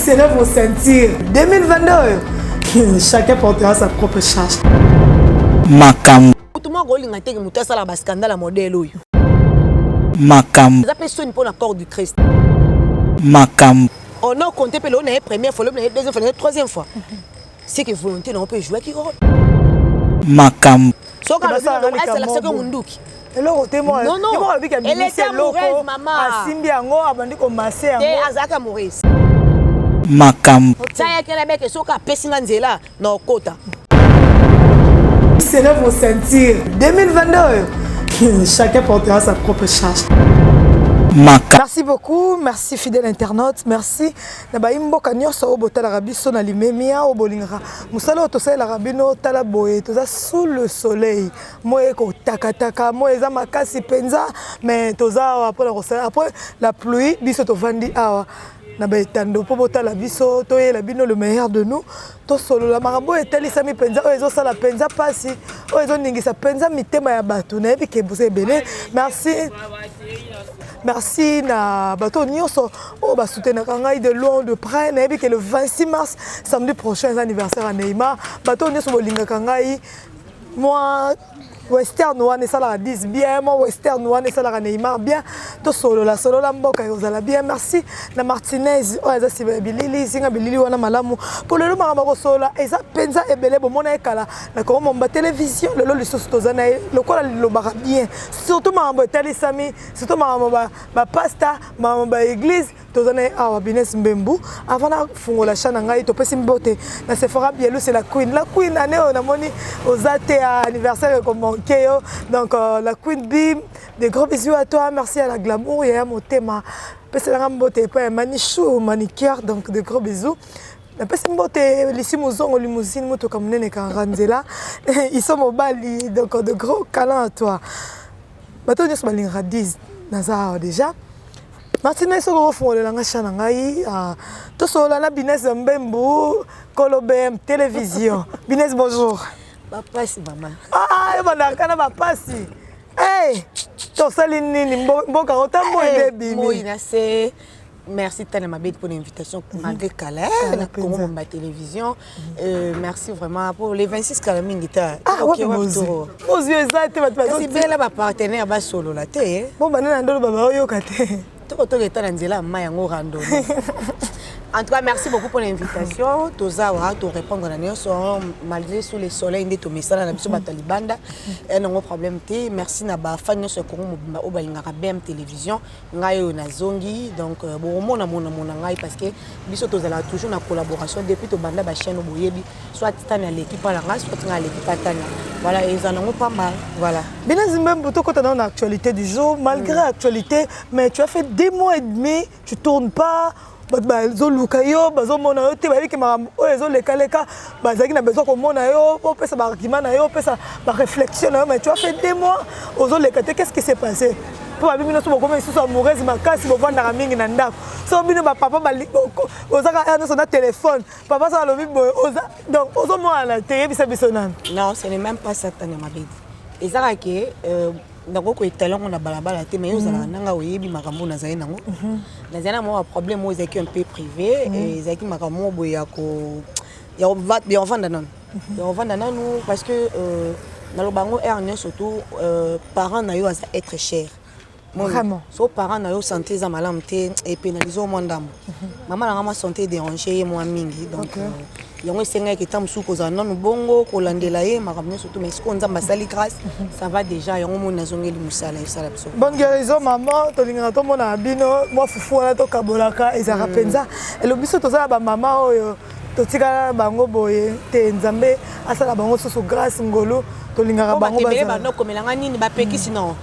Laissez-le vous sentir. 2022, chacun portera sa propre charge. Makam. Tout le monde a dit que ça la scandale à modèle. Makam. Ça peut sonner pour l'accord du Christ. Makam. On a compté pour la première fois, la deuxième fois, la troisième fois. C'est que volonté, on peut jouer qui rôle. Makam. Sauf quand c'est la seconde Munduki. Non, non. Elle était amoureuse, maman. Asimbi yango abandi ko masse yango. Azaka amoureuse. Makam. Ça y est que la mec est soka pesinga nzela na okota. Laissez-le vous sentir. 2022, chacun portera sa propre charge. Merci beaucoup, merci fidèle internaute, merci. Nabaimbo kanyo sa obota la rabiso na limemia obolinga. Musala otosai la rabino talaboye, toza sous le soleil. Moi ko takataka, moi eza makasi penza, mais toza après la pluie, biso to vandi awa. Nabaitando po bota la biso, toye la bino le meilleur de nous. To solo la marabo etali sami penza, oezo sala penza pasi, oezo ningisa penza mitema ya batu na ebi ke buse bele. Merci. Merci na bateau nyonso o ba soutenir ngai de loin de près na ebi que le 26 mars samedi prochain anniversaire à Neymar bateau nyonso bolinga ngai moi Western one ça la 10 bien moi Western one ça la Neymar bien to solo la mboka yozala bien merci na Martinez o eza sibilili singa bilili wana malamu pour le maramba ko sola eza penza ebele bo mona ekala na ko momba télévision le lisusu tozana le kola lo bara bien surtout maramba tali sami surtout maramba ba pasta maramba église tozana awa business mbembu avant na fungola chana ngai to pesi mbote na Sephora Bielou c'est la queen année on a moni aux athées anniversaire comme donc la Queen Bim, des gros bisous à toi, merci à la glamour et à mon thème. Manichou, manicure, donc de gros bisous. La personne ici mouzon limousine moto comme nene kan ranzela. Ils sont au Bali, donc de gros câlins à toi. Bato nyos baling radiz naza déjà. Martina so go fond la ngachana ngai to so la business mbembu kolobem télévision. Business bonjour. Papa si maman. Ah, banaka na bapasi. Hey, to sali nini mboka otambo ebebi. Moi na c'est merci tellement ma bête pour l'invitation malgré Calais na Congo ma télévision. Merci vraiment pour les 26 Calamine guitare. Ah, OK, aux yeux ça te va pas. C'est bien là ba partenaire ba solo la té. Bon banana ndolo baba oyo kate. To eta nzela ma yango rando. En tout cas, merci beaucoup pour l'invitation. Tozawa, to répondre à la malgré sous les soleils, ndé to message na biso batalibanda. Et non problème té. Merci na ba fan no se ko mo balinga BM télévision. Ngayo na zongi donc bon mona ngai parce que biso tozala toujours na collaboration depuis to banda ba chaîne boyebi soit tana l'équipe à la race soit na l'équipe à tana. Voilà, ils en ont pas mal. Voilà. Bien même plutôt quand dans l'actualité du jour, malgré l'actualité, mais tu as fait 2 mois et demi, tu tournes pas. Bazo lukayo bazo mona yo te baiki marambo ozo lekaleka bazaki na besoin komona yo po pesa ba argument na yo pesa ba réflexion na yo mais tu as fait 2 mois ozo lekate qu'est-ce qui s'est passé po ba bino so boko mais so amoureuse makasi bo vanda mingi na ndako so bino ba papa ba ozaka ana so na téléphone papa ça lobi boy oza donc ozo mona na te bisa bisonana non ce n'est même pas ça tane ma bête ezaka ke ndako ko etalon on a balabala te mais ozala nanga oyebi makambo na zaina ngo na zaina mo problème mo ezaki un peu privé et ezaki makambo boya ko ya on vanda non ya on vanda non parce que na lo bango erne surtout parents na yo être cher vraiment so parents na yo santé za malam te et pénaliser au monde maman na ma santé déranger moi mingi donc yango esenga ke tamsu koza nanu bongo kolandela ye makambo surtout mais ko nzamba sali grâce ça va déjà yango mona zongeli musala esala biso bonne guérison maman tolinga to mona bino moi fufu wana to kabolaka ezaka penza et le biso tozala ba mama oyo totika bango boye te nzambe asala bango soso grâce ngolo tolinga bango ba no komelanga nini ba peki sinon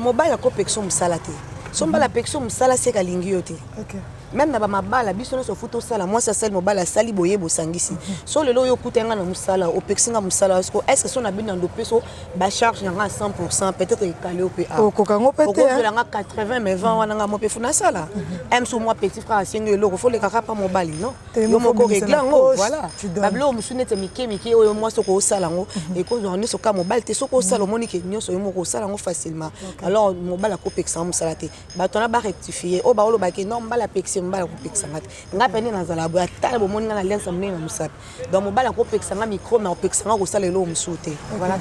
mobile ko pekso musala te somba la pekso musala se kalingi yote OK même na ba mabala biso no so photo sala moi ça sel mobile sali boye bo sangisi so lelo yo kutenga na musala o peksinga musala est-ce que son abina ndo peso ba charge nga 100% peut-être calé au PA o kokango pété hein nga 80 mais 20 wana nga mo pe funa sala même so moi petit frère singa loko faut le kaka pa mobile non yo moko régler ngo voilà bablo musunete mike oyo moi so ko sala ngo et ko on so ka mobile te so ko sala moni ke nyoso yo moko sala ngo facilement alors mobile ko peksa musala te bato na ba rectifier o ba oloba ke non mbala pexi mbala ko pexanga nga pene na zala bo atala bo moni nga na lensa mne na musapi donc mbala ko pexanga micro na pexanga ko sala lo msute voilà.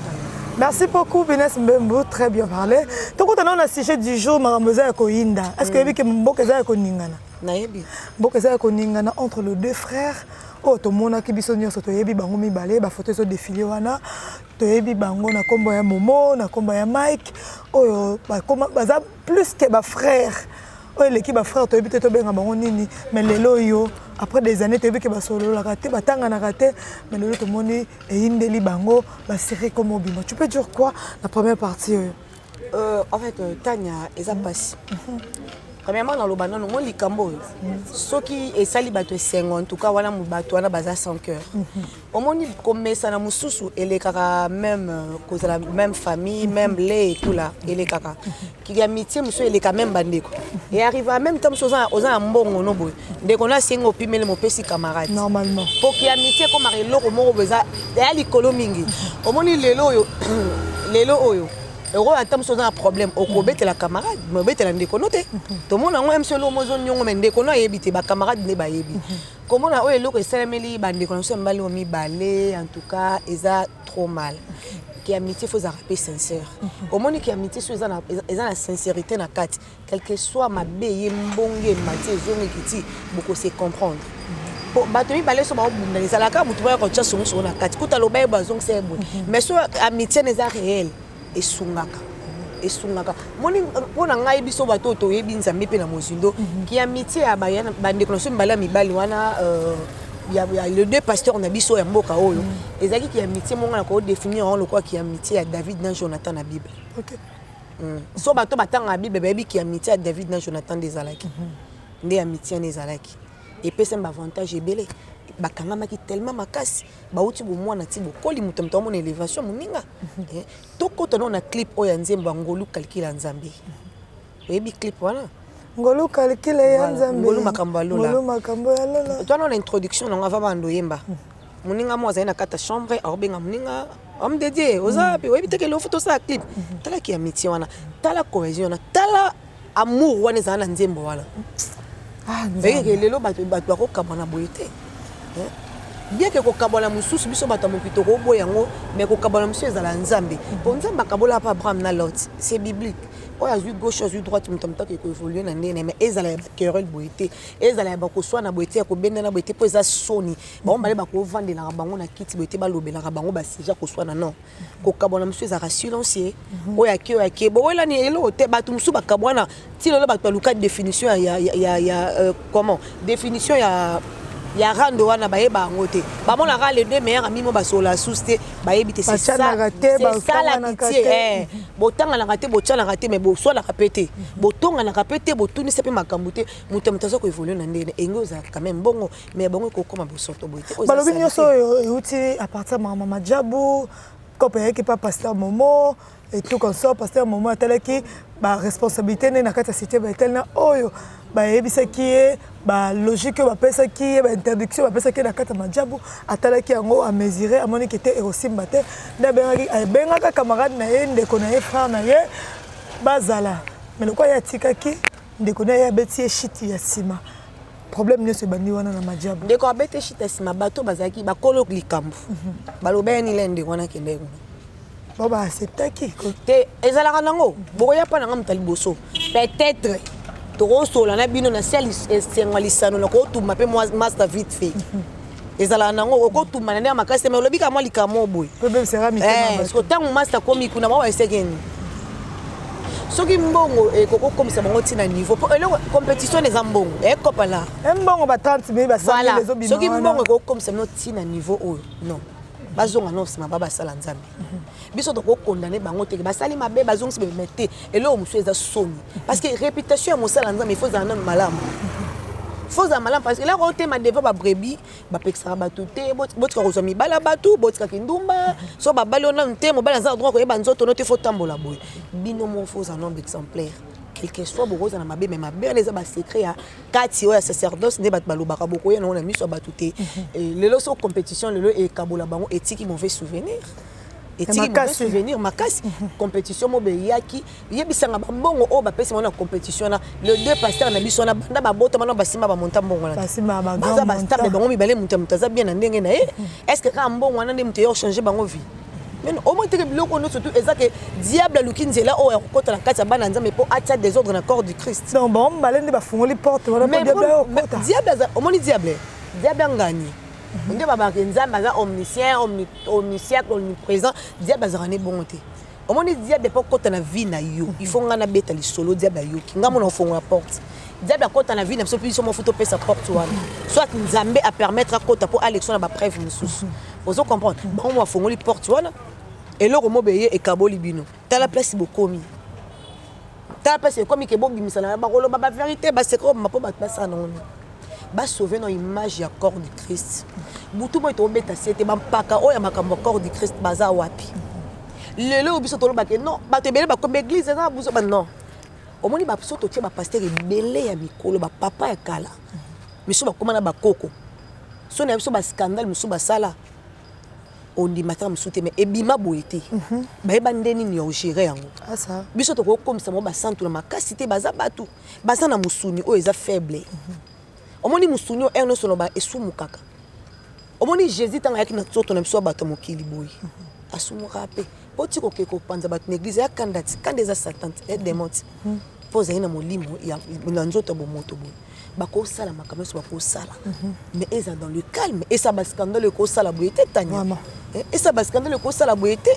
Merci beaucoup, Bines Mbembo, très bien parlé. Donc, on a un sujet du jour, Maramosa et Koinda. Est-ce que vous avez Mbokeza et Koningana? Nayebi. Mbokeza et Koningana entre les deux frères. Oh, tout le monde qui est venu sur Toyebi, Bango Mibale, ba photo sur défilé wana. Toyebi Bango na kombo ya Momo, na kombo ya Mike. Oh, ba comment baza plus que ba frère. Oh, l'équipe ba frère Toyebi te benga bango nini, mais lelo yo après des années Toyebi ke ba solo la raté, ba tanga na raté, mais lelo tout le monde et indeli bango ba série comme Obima. Tu peux dire quoi la première partie? En fait, Tania, ils ont passé. Premièrement, dans le banon, on lit Cambo. Ceux qui est sali bateau 5 en tout cas, voilà mon bateau, on a basé sans cœur. Au moins, comme ça, na mususu, et les kaka même cause la même famille, même lait et tout là, et les kaka. Qui a amitié, monsieur, et les kaka même bandé. Et arrive à même temps, aux un bon no boy. Dès qu'on a 5 au pimel, mon petit camarade. Normalement. Pour qu'il y ait amitié comme Marilo, au moins, il y a les colomingi. Au moins, les loyo, les loyo. Euro atam soza un problème au kobete la camarade me bete la ndekonote tout monde on aime solo mozo nyongo men ndekono yebite ba camarade ne ba yebi comment na o eloko esalemeli ba ndekono so mbali o mi balé en tout cas eza trop mal qui amitié faut rappeler sincère au monde qui amitié so eza na sincérité na kati quel que soit ma beye mbonge matie zongi kiti beaucoup se comprendre bato mibale so baobunda ezalaka mutu ba ko tcha songo so na kati kuta lobaye bazong c'est bon mais so amitié n'est pas réelle et sungaka moni pona ngai biso bato to yebi nzambe pe na mozindo ki amitié ya bande kono so mbala mibali wana ya le deux pasteurs na biso ya mboka oyo ezaki ki amitié monga na ko définir on le quoi ki amitié ya David na Jonathan na Bible. OK. So bato batanga na Bible bebi ki amitié ya David na Jonathan des nde amitié na ezalaki et pe c'est un avantage ebele bakanga maki tellement makasi bauti bo mwana ti bokoli mutu mto mona élévation moninga to kota na clip oya nzembo ngolu calcul nzambe ebi clip wana ngolu calcul ya nzambe ngolu makambo ya lola to na introduction na ngava bando yemba moninga mo azana kata chambre abenga moninga homme de Dieu ozapi webi teke lo photo sa clip tala ki amitié wana tala cohésion wana tala amour wana zana nzembo wana veke lelo bato bako kabana boyete. Bien que kokabona mususu biso bato mokito ko boyango mais kokabona musu ezala nzambe pour nzambe akabola pa Abraham na Lot c'est biblique o ya zu gauche zu droite mutamta ko évoluer na ndene mais ezala ya querelle boité ezala ya bako swa na boité ya ko benda na boité po eza soni ba mbale bako vandela bango na kiti boité ba lobela bango ba sija ko swa na non kokabona musu ezala silencieux o ya ke bo wela ni elo te bato musu bakabona ti lelo bato luka définition ya comment définition ya rando wana baye bangote ba mona ga les deux meilleurs amis mo ba sola souste baye bité c'est ça l'amitié botanga na raté botala raté mais bo soit la répéter botonga na répéter botuni sepe makambuté mutamtazo ko évoluer na ndene engoza quand même bongo mais bongo ko koma bo sorto boité balobi nyoso uti à partir mama Djabou kopé qui pas pasteur Momo et tout comme ça pasteur Momo atalaki ba responsabilité na kata cité ba telna oyo ba yebisa ki e ba logique ba pesa ki ba interdiction ba pesa ki na kata Djabou atalaki yango a mesurer a moni qui était erosimba te na benga camarade na ye ndeko na ye frère na ye bazala mais le quoi ya tikaki ndeko na ye beti shiti ya sima problème ne se bandi wana na Djabou ndeko abete shiti ya sima bato bazaki bakolo likambu baloba ni lende wana kendeko baba acceptaki te ezalaka nango boya pa nanga mutali boso peut-être toro sola na bino na sel esengalisano na ko tuma pe master vite fait ezala nango ko tuma na makasi mais lobika mwa likamo boy problème sera mitema so tangu master komi kuna ba esegeni soki mbongo koko komisa bango tina niveau po eloko compétition les mbongo kopa la mbongo ba 30 000 ba 100 000 les obima soki mbongo koko komisa no tina niveau oyo non bazonga no sima baba sala nzambe biso to ko condamner bango te basali mabe bazonga se mette elo musu eza soni parce que réputation ya mosala nzambe il faut za non malamu faut za malamu parce que là on tema deva ba brebi ba pexera batu te botika ko zomi bala batu botika kindumba so ba bali ona ntemo bala za droit ko yeba nzoto no te faut tambola boy bino mo faut un nombre exemplaire quel que soit bokoza na mabe mais mabe les ba secret ya kati o ya sacerdoce ne bat balobaka bokoya na miso batu te lelo so compétition lelo e kabola bango éthique mauvais souvenir et tu me souvenir ma casse compétition mo beyaki yebisanga mbongo o ba pesi mona compétition na le deux pasteurs na biso na banda ba bota mana basima ba monta mbongo na basima ba grand ba star bango mibale mutaza bien na ndenge na est-ce que ka mbongo wana ndé muteyo changer bango vie mais au moins teke biloko no surtout ezake diable lukinzela o ya kokota na kati ya bana nzambe po atia des ordres na corps du Christ non bon malende ba fungoli porte wala mais diable au moins diable ngani nde babaka nzambe aza omniscient omniprésent diable azalaka bonté omoni diable po kota na vie na yo il faut nga na beta lisolo diable ayoki nga mona ofongola porte diable akota na vie na biso mpe biso mofuta opesa porte wana soit nzambe a permettre akota po élection na bapreuve mosusu ozo comprendre bango afongoli porte wana eloko mobeye ekaboli bino tala place bokomi tala place ekomi ke bobimisana bakoloba bavérité basekret mapo bato basala nango ba sauver nos images ya corps du Christ. Butu mo to beta siete ba paka o ya makambo corps du Christ baza wapi. Lelo biso to lobake non ba te bele ba ko église na buso ba non. Omoni ba biso to tie ba pasteur ebele ya mikolo ba papa ya kala. Miso ba komana ba koko. So na biso ba scandale miso ba sala. On dit matin miso te mais ebima boete. Ba eba ndeni ni o gérer yango. Ah ça. Biso to ko komisa mo ba santu na makasité baza batu. Baza na musuni o eza faible. Omoni musuni o erno sonoba esumu kaka. Omoni Jésus tanga yaki na tsoto na biso bato mokili boy. Asumu rapé. Poti ko keko panza bato na église ya kandati, kandeza satan et démons. Poza ina molimo ya na nzoto bo moto boy. Bako sala makambo so bako sala. Mais eza dans le calme et ça ba scandale ko sala boyete tanya. Et ça ba scandale ko sala boyete.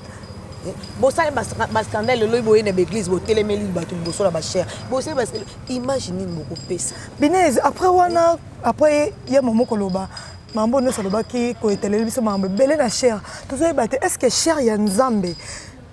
Bo ça ba scandale lo boye na église bo telemeli bato bo so la ba cher. Bo c'est parce que imagine moko pesa. Binez après wana après ya momo koloba. Mambo no saloba ki ko eteleli biso mambo belé na cher. Tozoye baté est-ce que cher ya nzambe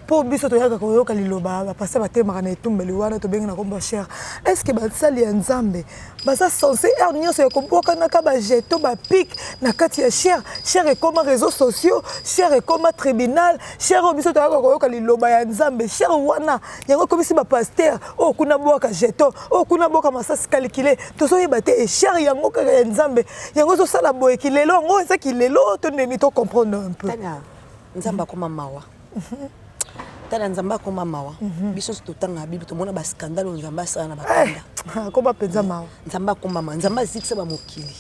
pour biso to yaka ko yoka liloba ba passer ba temaka na etumbeli wana to bengi na komba cher. Est-ce que ba sali ya nzambe baza censé ernir se komboka na ka ba jeto ba pic na kati ya cher et comme réseaux sociaux cher et comme tribunal cher biso to yaka ko yoka liloba ya nzambe cher wana yango komisi ba pasteur o kuna boka jeto o kuna boka masasi calculé to so yebate e cher yango ka ya nzambe yango so sala boye kilelo ngo eza kilelo to neni to comprendre un peu tana nzamba koma mawa tala nzamba koma mawa biso to tanga bibi to mona ba scandale nzamba sala na bakanda ko ba penza mawa nzamba koma mawa nzamba zikisa ba mokili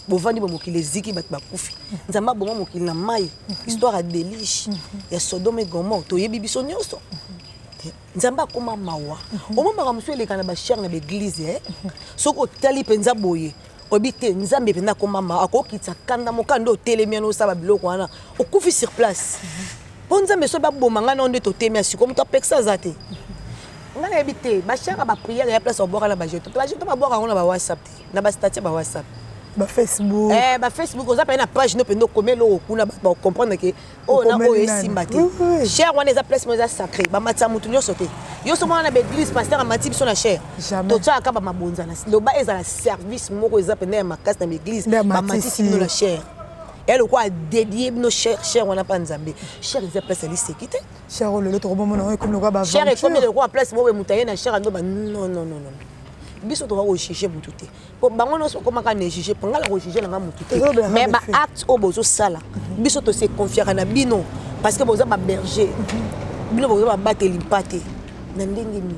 bovandi ba mokili ziki bat bakufi nzamba bongo mokili na mai histoire à déliche ya Sodome et Gomorrhe to yebi biso nyonso nzamba koma mawa omomaka musu elekana ba cher na l'église soko tali penza boye obite nzambe penda koma mawa akokitsa kanda mokando telemi no saba biloko wana okufi sur place. Nzambe so ba bomanga na onde to temi asiko muto peksa zate. Ngana ebite ba chaka ba prière ya place oboka na ba jeto. Ba jeto ba boka na ba WhatsApp na ba statut ba WhatsApp. Ba Facebook. Ba Facebook oza pa na page no pendo komelo kuna ba comprendre que o na o esimba te. Cher wana eza place mo eza sacré. Ba matsa mutu nyoso te. Yo so mona na église pasteur amati biso na cher. To tsaka ba mabonza na. Lo ba eza na service moko eza pende ya makasi na église ba mati sino la cher. Elle quoi dédié nos cher on a pas nzambe cher ils place ali sécurité cher le to moment comme le roi ba cher comme le roi place mo mutaye na cher ando ba non biso to va chercher mututé po bango no so comme ka ne chercher panga la chercher na mututé mais ba acte au bozo sala biso to se confier na bino parce que boza ba berger bino boza ba bateli mpate na ndenge ni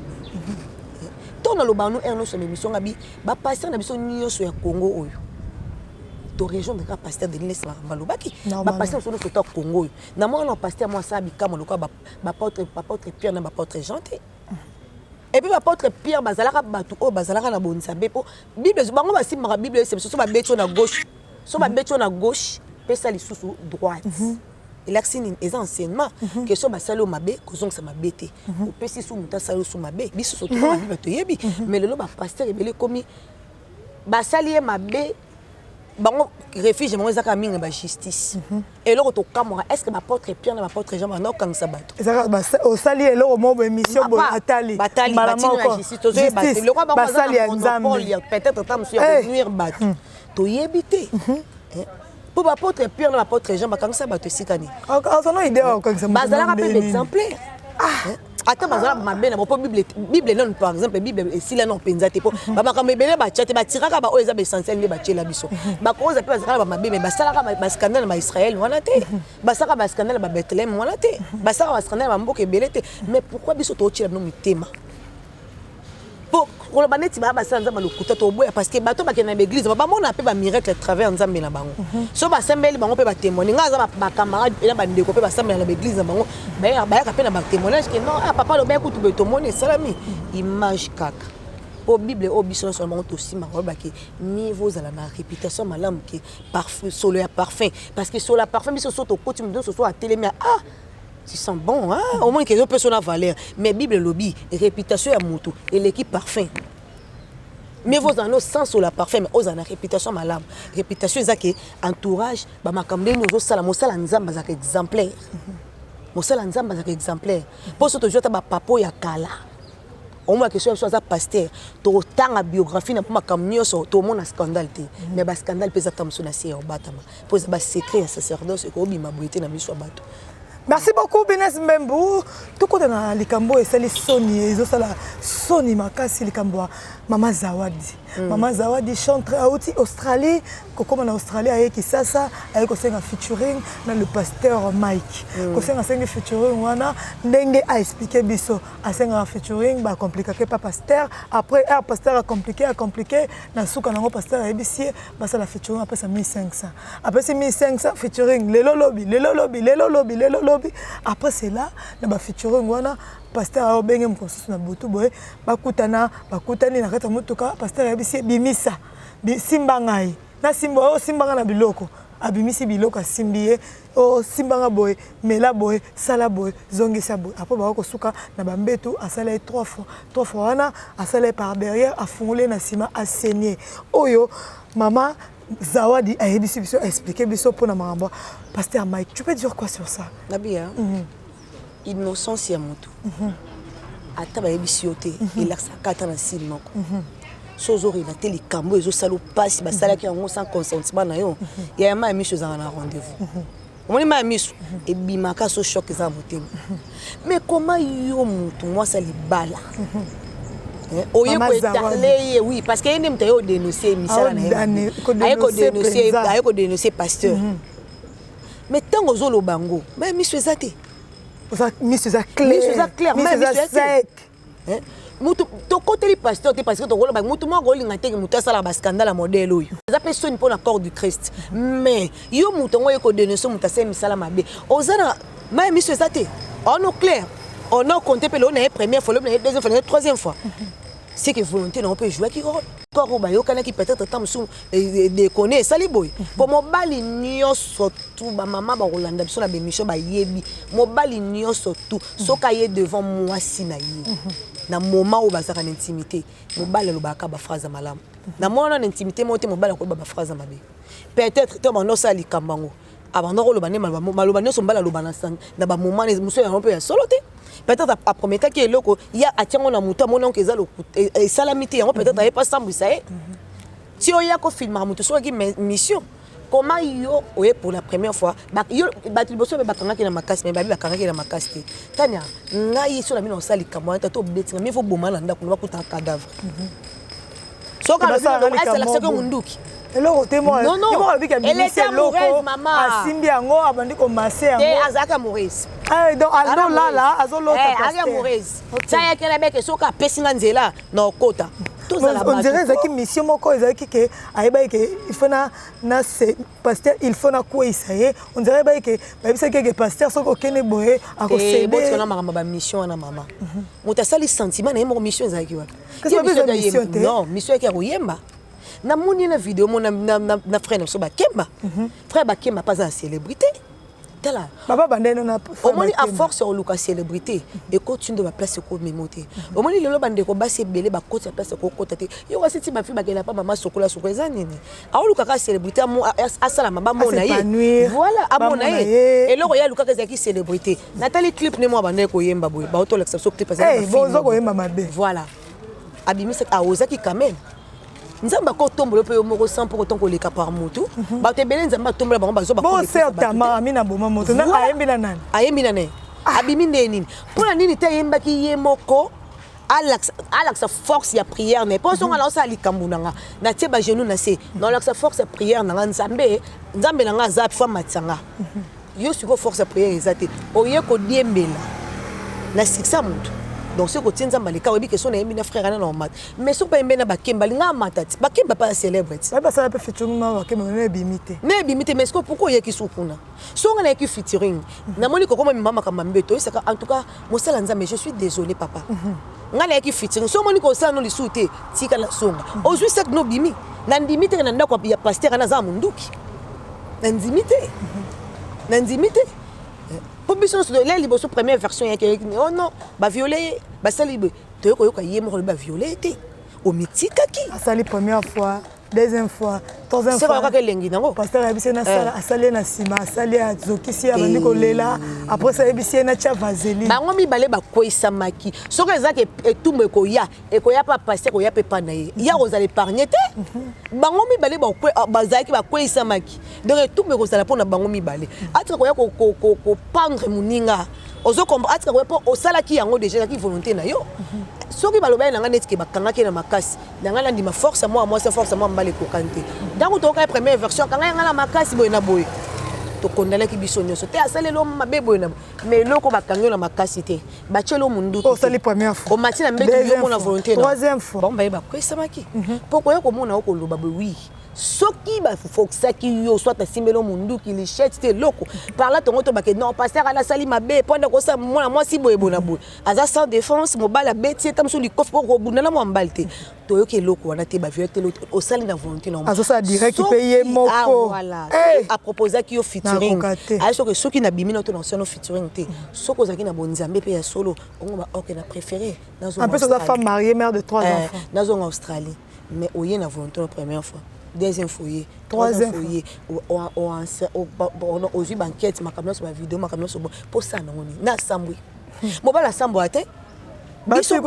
to na lo ba no erno so émission ngabi ba passer na biso nyonso ya Congo oyo to région de pasteur de l'Est balobaki ba pasteur so no to Congo na moi no pasteur moi ça bikamo loka ba apôtre Pierre na ba apôtre Jean te et puis ba apôtre Pierre bazalaka batu o bazalaka na bonzambe po bible bango basimaka bible c'est so ba beto na gauche so ba beto na gauche pesa lisusu droite il action les enseignements que so ba salo mabe ko zonga sa mabete o pesi su muta salo su mabe biso so to ba bible to yebi mais le ba pasteur ebele komi ba salier mabe bango refuge mo ezaka minga ba justice et loko to kamora est-ce que ba apôtre Pierre na ba apôtre Jean na kangisa bato ezaka ba au sali eloko mo émission bo atali malamo ko justice to zo bato le roi ba sali nzambe peut-être tam sur nuire bato to yebité pour ba apôtre Pierre na ba apôtre Jean ba kangisa bato sikani ça no idée o kangisa bazalaka pe exemplaire Attends, bazala mabe na bo Bible non par exemple Bible si là non penza te po ba makambe bele ba tchate ba tiraka ba oza ba essentiel ne ba tchela biso ba koza pe bazala ba mabe mais ba sala ba scandale ba Israël wana te ba sala ba scandale ba Bethlehem wana te ba sala ba scandale ba mboke bele te mais pourquoi biso to tchela no mitema pour le baneti ba sala nzamba lokuta to boya parce que bato ba kena l'église ba mona pe ba miracle à travers nzambe na bango so ba sembeli bango pe ba témoigner ngaza ba camarade pe ba ndeko pe ba sembeli na l'église na bango ba ya ka pe na ba témoignage que non papa lo ba kutu be to mona salami image kaka au Bible au biso seulement aussi ma ba que niveau à la réputation malam que parfum solo ya parfum parce que sur la parfum biso soto coutume de ce soit à télé ah tu sens bon, hein? Au moins que personne n'a valeur. Mais Bible lobby, réputation à moto et l'équipe parfum. Mais vous en avez sans sur la parfum, mais vous en avez réputation malade. Réputation c'est que entourage, bah ma camé nous ça la mosala nzamba ça exemplaire. Mosala nzamba ça exemplaire. Pour ce toujours ta papo ya kala. Au moins que soit ça pasteur, to tanga biographie na pour ma camé so to mon scandale té. Mais ba scandale pesa tamso na sie obatama. Pour ça ba secret à sacerdoce ko bi mabrité na miso bato. Merci beaucoup, Bines Mbembu. Tout côté na likambo et c'est les Sony, ils ont ça la Sony makasi likambo. Mama Zawadi. Mama Zawadi chante à Australie, comme en Australie avec Kisasa, avec un featuring dans le pasteur Mike. Kosenga sengi featuring wana ndenge a expliqué biso, a senga featuring ba compliqué pas pasteur. Après un pasteur a compliqué na souka nango pasteur a ebisi ba ça la featuring après ça 1500. Après c'est 1500 featuring lelo lobby. Après c'est là na ba featuring wana pasteur a obengé mkonsusu na butu boy bakutani na kata mutuka pasteur a bisi bimisa simbangai na simbo simbanga na biloko abimisi biloko simbiye o simbanga boy mela boy sala boy zongisa boy après ba ko suka na bambetu asala 3 fois wana asala par derrière afungule na sima asaigner oyo mama Zawadi a ebisi biso expliquer biso pona mamba pasteur Mike tu peux dire quoi sur ça Nabia innocence ya mutu ata ba ebisi yote ila sakata na sinoko sozori na teli kambo ezo salo passe ba sala ki yango sans consentement na yo ya ma miso za na rendez-vous omoni ma miso e bimaka so choc za motema mais comment yo mutu moi ça libala oye ko étaler oui parce que yende mtayo dénoncer misala na ayeko dénoncer pasteur mais tango zolo bango mais miso ezate Miss clair, sec. Mutu to côté li pasteur parce que to rola ba mutu mo rolinga te mutu sala ba scandale modèle oyo. Ça personne pour l'accord du Christ. Mais yo mutu ngoye ko dénoncer mutu se misala mabe. Ozana ma miss zate. On est clair. On a compté pe la première fois, la deuxième fois, la troisième fois. C'est que volonté on peut jouer qui rôle. Corps ba yo kana qui peut-être tam sou déconner sali boy. Pour mo bali nyonso tout ba maman ba rolanda biso na bémission ba yebi. Mo bali nyonso tout soka ye devant moi sinayi. Na moment où bazaka na intimité, mo bali lo ba ka ba phrase malamu. Na moment na intimité mo te mo bali ko ba phrase mabe. Peut-être to ba no sali kambango. Abandon lo ba ne maloba nyonso mbala lo ba na ba moment ne muso ya un peu ya solo te. Peut-être à promettre que loko ya atiango na muto mona que za lo et salamité on peut-être ay pas sambu ça si on y a ko filmer muto so ki mission comment yo oye pour la première fois ba yo ba liboso be bakanga ki na makasi mais ba bakanga ki na makasi tania ngai so la mino sali kamwa tato betinga mais faut bomala ndako ba kuta cadavre so ka est la seconde munduki eloko te moi non elle était amoureuse maman asimbi yango abandi ko masser yango et azaka amoureuse ah donc azo lala azo lota pasteur amoureuse ça y a que la bec soka pesinga nzela na okota on dirait zaki mission moko ezaki ke ayeba ke il faut na pasteur il faut na quoi isaye on dirait ba ke ba bisa ke pasteur soko kene boye akosede boto na makamba ba mission na mama mutasali sentiment na mo mission ezaki wa non mission ki royemba na moni na vidéo mon na frère na so ba kemba frère ba kemba pas une célébrité tala baba bandeno na au moins à force sur Lucas célébrité et continue de ma place ko mémoté au moins lelo bande ko ba se belé ba côté place ko côté yo wa siti ba fi ba kela pa mama sokola sokola nini a Lucas ka célébrité a sala mama mona ye voilà a mona ye et loko ya Lucas ka zaki célébrité Nathalie clip ne mo bande ko yemba boy ba auto l'exception clip parce que bozo ko yemba mabe voilà abimisa a ozaki quand même nzamba ko tombola pe moko 100 pour autant ko leka par moto ba te belé nzamba tombola bango bazo ba bon certainement amina boma moto na ayembi na nani ayembi na ne abimi nde nini mpona nini te yembaki ye moko alakisa force ya prière ne mpo songa naosala likambo nanga natie bagenou na se naolakisa force ya prière nanga nzambe nanga aza fa matanga yo siko force ya prière eza te oye kodiembela na sikisa motu donc ce côté nzamba leka oyebi question na yembi na frère ana na mat mais so pa yembe na bakemba linga matati bakemba pa célèbre ti ba ça peut featuring ma bakemba na bimité mais est-ce que pourquoi yeki sukuna so ngana yeki featuring na moni ko koma mama kamba mbeto isaka en tout cas mosala nzambe je suis désolé papa ngana yeki featuring so moni ko sala no lisute tika la songa ozwi sak no bimi na ndimite na ndako ya pasteur ana za munduki na ndimite pour biso so les liboso première version ya ke oh non ba violer ba salibe to ko yoka yemo ba violer te o mitika ki asali première fois deuxième fois troisième fois c'est quoi lengi nango pasteur abisi na sala asali na sima asali ya zokisi ya bandi ko lela après ça abisi na cha vaseline bango mibale ba koisa maki soko ezake etumbe ko ya pa pasteur ko ya pe pa na ye ya ozala épargner te bango mibale ba zaki ba koisa maki donc etumbe ko sala pona bango mibale atika ko ya ko pendre muninga ozo comprendre atika ko ya po osala ki yango déjà ki volonté na yo soki baloba na nga neti ke bakangaki na makasi na nga ndima force moi c'est force moi mbale ko kante donc to ka première version kanga nga na makasi boye na boye to kondala ki biso nyoso te asalelo mabe boye na mais loko bakangi na makasi te bachelo mundu to sali première fois o matina mbeki yo na volonté troisième fois bon ba kwesa maki pourquoi ko mona ko loba boye oui soki ba foksaki yo soit asimelo mundu ki lichette te loko par là tongo to ba ke non pasteur ala sali mabe pona ko sa mona moi si boye bona boye aza sans défense mobala beti tam so likofre ko bundana mo mbalte to yo ke loko wana te ba violete l'autre au sali na volonté non azo sa direct ki payer moko voilà a proposer ki yo featuring a so que soki na bimino to na sono featuring te soko zaki na bonzambe pe ya solo on va OK na préféré nazo un peu sa femme mariée mère de 3 enfants nazo en Australie mais oye na volonté la première fois deuxième foyer troisième foyer on ozu banquette makamna sur la vidéo makamna sur pour ça non na sambwi mobala sambo ate biso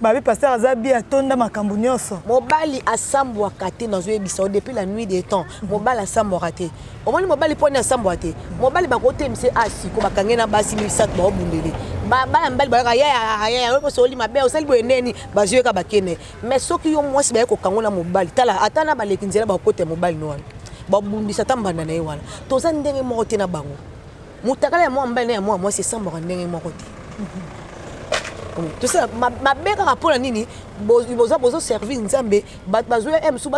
babi pasteur azabi atonda makambo nyonso mobali asambwaka te nazoyebisa depuis la nuit des temps mobali asambwaka te omoni mobali poni asambwaka te mobali bakotemisa asiko bakange na basi misato baobundele bana mbali bayaka ya opo soli mabe osali boye neni bazoyeka bakene mais soki yo mwasi baye kokangola mobali tala ata na baleki nzela bakote mobali no wana babundisa tambanda na ye wana toza ndenge moko te na bango mutakala ya mwa mbali na ya mwa mwasi esambwaka ndenge moko te tout ça ma beka rapona nini bozo servir nzambe bazoya emsu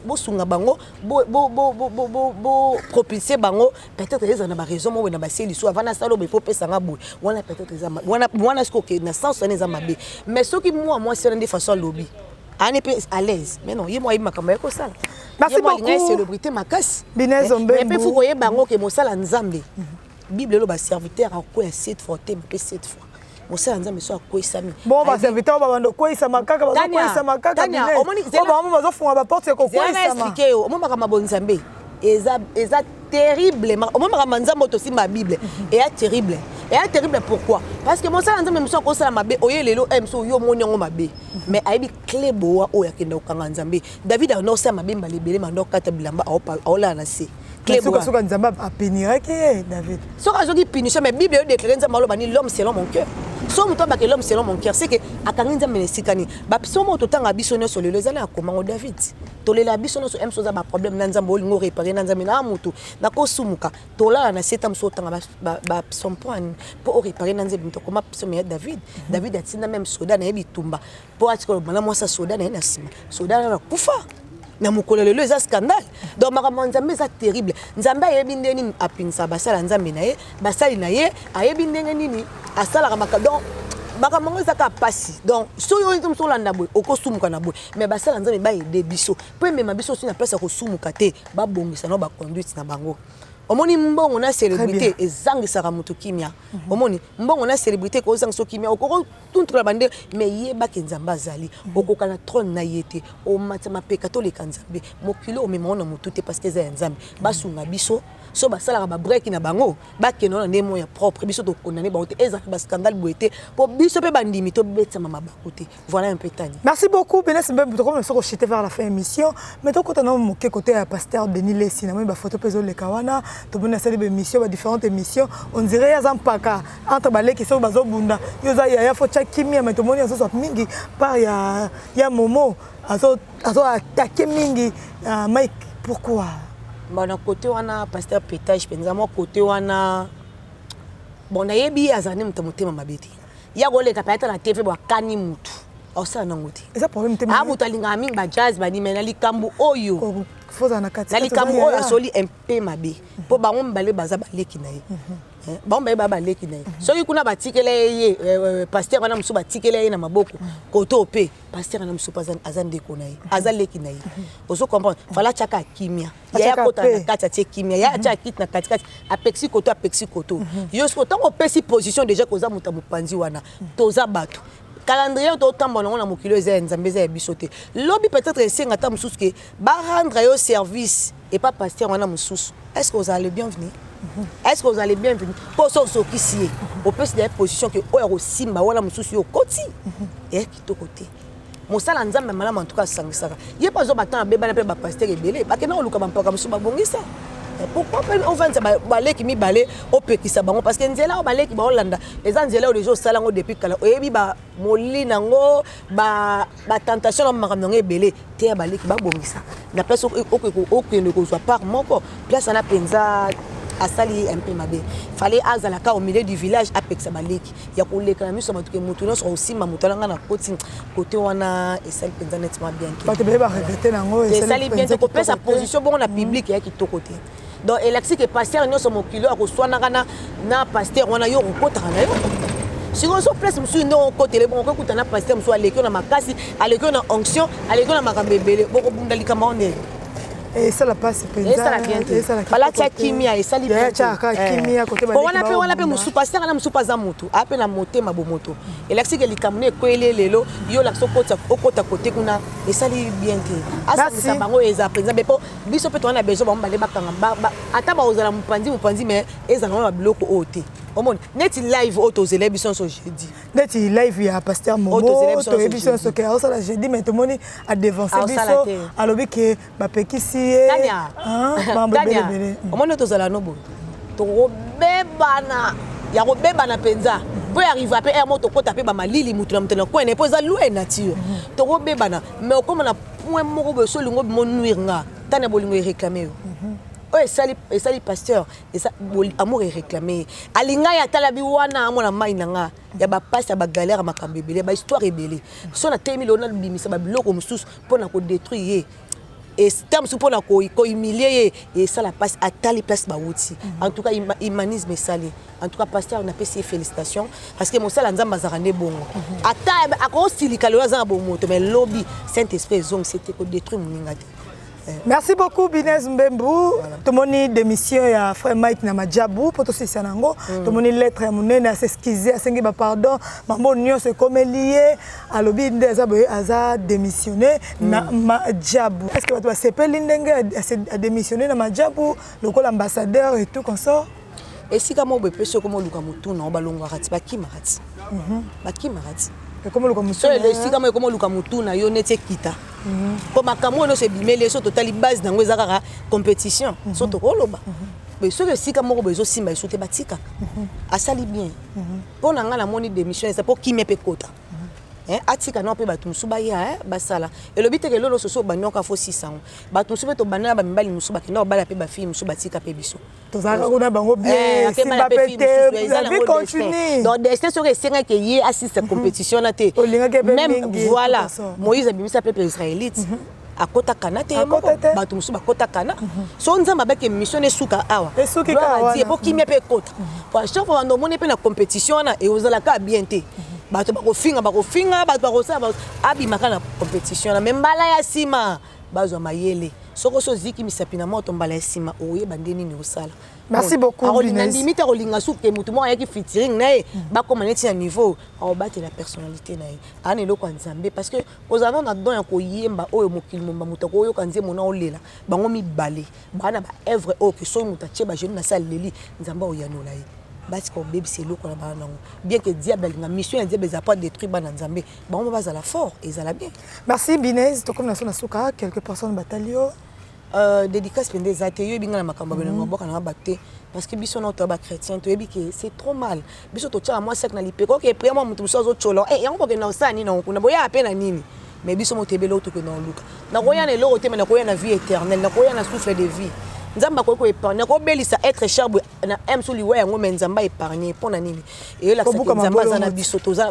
bosunga bango bo propulser bango peut-être les na ba raison mo na ba seli so avant na salo be popesa nga boy wana peut-être wana sko ke na sens na mabe mais soki moi c'est de façon lobby ani pe à l'aise mais non yemo yima kama yako sala merci beaucoup célébrité makasi Binez Ombe mais pe fuko ye bango ke mosala nzambe bible lo ba serviteur akoya 7 fois te pe 7 fois mosala nzambe so akoisami bon ba serviteur ba bando koisa makaka ba koisa makaka Tania omoni ba mama zo funga ba porte ko koisa ma expliquer o mama kama bonzambe eza terrible mama kama nzambe to simba bible et terrible pourquoi parce que mosala nzambe muso ko sala mabe oyelelo emso yo monyango mabe mais aibi clé boa o yakenda okanga nzambe David a no sa mabe mbalebele mando kata bilamba aola na se soka nzambe apéniraki David soka azoki pinisha mais bible yo déclarer nzambe aloba ni l'homme selon mon cœur so muto ba que l'homme selon mon cœur c'est que akangi nzambe nesikani ba so mo to tanga biso nyonso lelo ezali akomango David tolela biso nyonso emso za ba problème na nzambe olingo réparer na nzambe na mutu na kosumuka tola na setam so tanga ba son point pour réparer na nzambe to koma so me David atina même soda na yebitumba pour atiko bana mwasa soda na sima soda na kufa na mukolo lelo eza scandale donc makambo nzambe eza terrible nzambe ayebi ndenge nini apingisa basala nzambe na ye basali na ye ayebi ndenge nini asalaka donc makambo ezaka pasi donc so yo ntum so landa boy okosumuka na boy mais basala nzambe ba aider biso po mema biso si na place ya kosumuka te babongisa no ba conduite na bango omoni mbongo na célébrité ezangisaka mutu kimia omoni mbongo na célébrité ko zangisa kimia okoko tuntura bande mais yeba ke nzamba azali okoka na trône na yete o matama peka to le kanzambe mokilo o memona mutu te parce que za nzambe basunga biso so basalaka ba break na bango bakeno na ndemo ya propre biso to condamner ba ote ezaka ba scandale boete po biso pe bandimi to betsa mama bakote voilà un peu Tania. Merci beaucoup Binez Ombe to comme so chiter vers la fin émission mais to kota na moke côté ya pasteur Denis Lesi na ba photo pezo le kawana tout le monde a des émissions, différentes émissions. On dirait qu'il y a un paka entre les qui sont bazo bunda. Il y a faut chakimia, mais tout le monde a sorti mingi par il y a Momo, azo attaqué mingi Mike. Pourquoi? Bon, d'un côté on a pasteur pétage, pendant côté on a bon na yebi azani mutamutima mabeti. Ya gole kapata na TV ba kani mutu. Osa na ngoti. Eza problème tema. Abu talinga mingi ba jazz ba ni mena likambu oyo. Foza na kati. Na likambu oyo soli MP mabe. Po ba ngom bale baza baleki na ye. Ba ngom ba baleki na ye. Soki kuna batikele ye pasteur wana musu batikele ye na maboko. Koto pe pasteur na musu azan deko na ye. Azan leki na ye. Oso comprendre. Fala chaka kimia. Ya kota na kati atie kimia. Ya atia kit na kati kati apexi koto. Yo sko tango pesi position déjà koza muta mupanzi wana. Toza bato. Calendrier to tambola on a mokilo eza nzambe eza bisote lobby peut-être esenga ta mususu ke ba rendre yo service et pas pasteur wana mususu. Est-ce que vous allez bienvenue? Est-ce que vous allez bienvenue? Pour ça qui si au peut se position que oyo simba wana mususu yo koti et kito côté mosala nzambe malama en tout cas sangisaka ye pas zo batanga beba na pe ba pasteur ebele ba kena oluka ba mpaka mususu ba bongisa. Pourquoi on va balé qui mi balé au pekisa bango parce que nzela o balé qui ba Hollanda les nzela o les jours salango depuis kala oyebi ba molina ngo ba tentation na makambo ebele te ya balé qui ba bongisa na place o ne ko soit par moko place na penza asali un peu mabe fallait azala ka au milieu du village apekisa baleki ya koleka na miso matuke mutu no so aussi mamutala na koti côté wana esali penza nettement bien pas te ba regretter nango esali bien ko pesa position bon na public ya ki to côté. Donc elexi que pasteur nyo somo kilo akoswana kana na pasteur wana yo kokota na yo si on so place musu ndo côté le bon ko na pasteur musu aleki na makasi aleki na onction aleki na makambebele boko bunda likama onde et ça la passe et ça la bien bala cha kimia et ça li bien cha kimia côté ba wana pe musu pasteur na musu paza mutu ape na motema bo moto elexi que likamne kwele lelo yo la so kota côté kuna et ça li bien asa sa bango eza présent be po biso pe to na bezo ba mbale bakanga ata ba ozala mupanzi mais eza na biloko ote omoni net live auto zele biso so jeudi net live ya pasteur Momo to ebiso so ke osa la jeudi mais to moni a devancer biso alobi ke ba pekisi Tania omoni to zala nobo to bebana ya ko bebana penza po arrive après un moto kota pe ba malili mutu na mutena ko ene po za lue nature to ko bebana mais okoma na point moko be so lingo mo nuire nga tana bolingo réclamer oye esali pasteur esa amour réclamé alinga ya tala bi wana amona mai nanga ya ba passe ya ba galère makambo ebele ba histoire ebele so na temi lona bimisa ba biloko mususu pona ko détruire et terme sous pona ko humilier et ça la passe à tali place ba wuti en tout cas humanisme sali en tout cas pasteur na pesi félicitations parce que mosala nzamba zarane bongo ata ako silika lo za bongo mais lobby Saint-Esprit zong c'était ko détruire moninga. Merci beaucoup Binez Mbembu. Tout mon démission ya frère Mike na Madjabou pour tout ça nango. Tout mon lettre ya munene à s'excuser à sengi ba pardon. Mambo nyo se comme lié à lobby ndeza boye aza démissionné na Madjabou. Est-ce que tu vas s'appeler ndenge à démissionner na Madjabou le col ambassadeur et tout comme ça? Et si kamo be peso comme luka mutu na balongo rati ba kimarati. Ba kimarati. Comme le comme ça le si kamo comme luka mutu na yo nete kita. Pour ma camo no se bimele so totali base nango ezaka compétition so to koloba mais so que si kamo bezo simba so te batika asali bien pour nanga na moni démission c'est pour qui me pe kota atika no pe batu musuba ya basala et le but que lolo so banyoka fo 600 batu musuba to banana ba mbali musuba kenda bala pe ba fille musuba tika pe biso to zaka kuna bango bien simba pété la vie continue donc destin so que senga que yi assiste compétition na te même voilà Moïse a bimisa peuple israélite akota kana te batu musuba kota kana so nzamba ba ke mission esuka awa esuki ka pour qui me pe kota pour chaque fois on moni pe na compétition na et ozala ka bien te bato bakofinga bato bakosala abimaka na compétition na me mbala ya sima bazwa mayele soko so ziki misapi na moto mbala ya sima oyeba ndeni ni osala. Merci beaucoup Binez. Limite rolinga souke mutu mo ayaki featuring nae bakoma neti na niveau obate la personnalité nae ana eloko nzambe parce que ozana na don ya koyemba oyo mokili momba mutu oyo kanze mona olela bango mibale bana ba œuvre o que so mutu acheba jeune na salle leli nzamba oyanola ye parce que bébé c'est l'eau qu'on a bien que diable la mission et diable pas détruit ban nzambe bon on va à la fort et ça la bien. Merci Binez to comme na souka quelques personnes batalio dédicace pende ezate yo ebinga na makambo beno maboka na baté parce que biso na to ba chrétien to yebi que c'est trop mal biso to tcha moi sec na lipeko ke prier moi mutu so zo cholo yango ko ke na osani na kuna boya apena nini mais biso motebelo to ke na luka na koya na eloko te mais na koya na vie éternelle na koya na souffle de vie nzamba ko épargner ko belisa être cher na m sous liwa yango mais nzamba épargner pona nini et la nzamba za na biso to za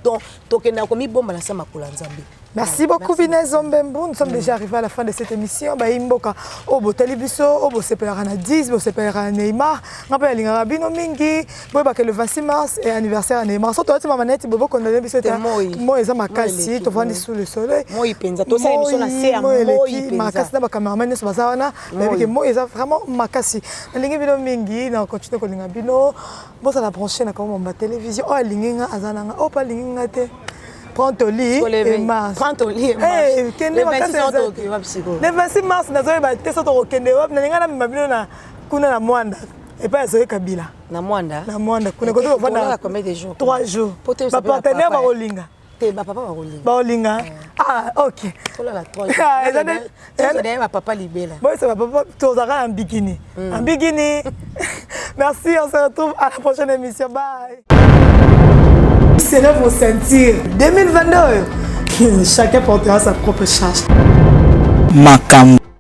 donc to ke na ko mi bomba na sama kula nzambe. Merci beaucoup Vinez Zombembo. Nous sommes déjà arrivés à la fin de cette émission. Imboka Obo Talibiso, Obo Sepelarana 10, Obo Sepelarana Neymar. Rappelle Lingabino Mingi, Boba que le 26 mars est anniversaire à Neymar. Surtout tu m'as manette Bobo qu'on a biso ta moi ils ont ma casse, tu vois sous le soleil. Moi il pensa tout ça émission na c'est moi il pensa. Ma casse na ba cameraman sur bazana, mais que moi ils ont vraiment ma casse. Lingabino Mingi, na continue ko Lingabino. Bon ça la brancher na comme ma télévision. Oh Linginga azana, oh pas Linginga te. Prends ton lit et marche. Prends ton lit et marche. Le 26 mars, nous avons été au Kende. Nous avons été à Mwanda. Et pas à Kabila. Na Mwanda. Na Mwanda. Nous avons combien de jours? 3 jours. Ma partenaire va au Linga. Ma papa va au Linga. Va au Linga. Ah, ok. Oh là là, 3 jours. C'est d'ailleurs ma papa libéré. Moi, c'est ma papa. Tu auras en bikini. En bikini. Merci, on se retrouve à la prochaine émission. Bye. C'est là pour sentir 2022. Chacun portera sa propre charge. Makambo.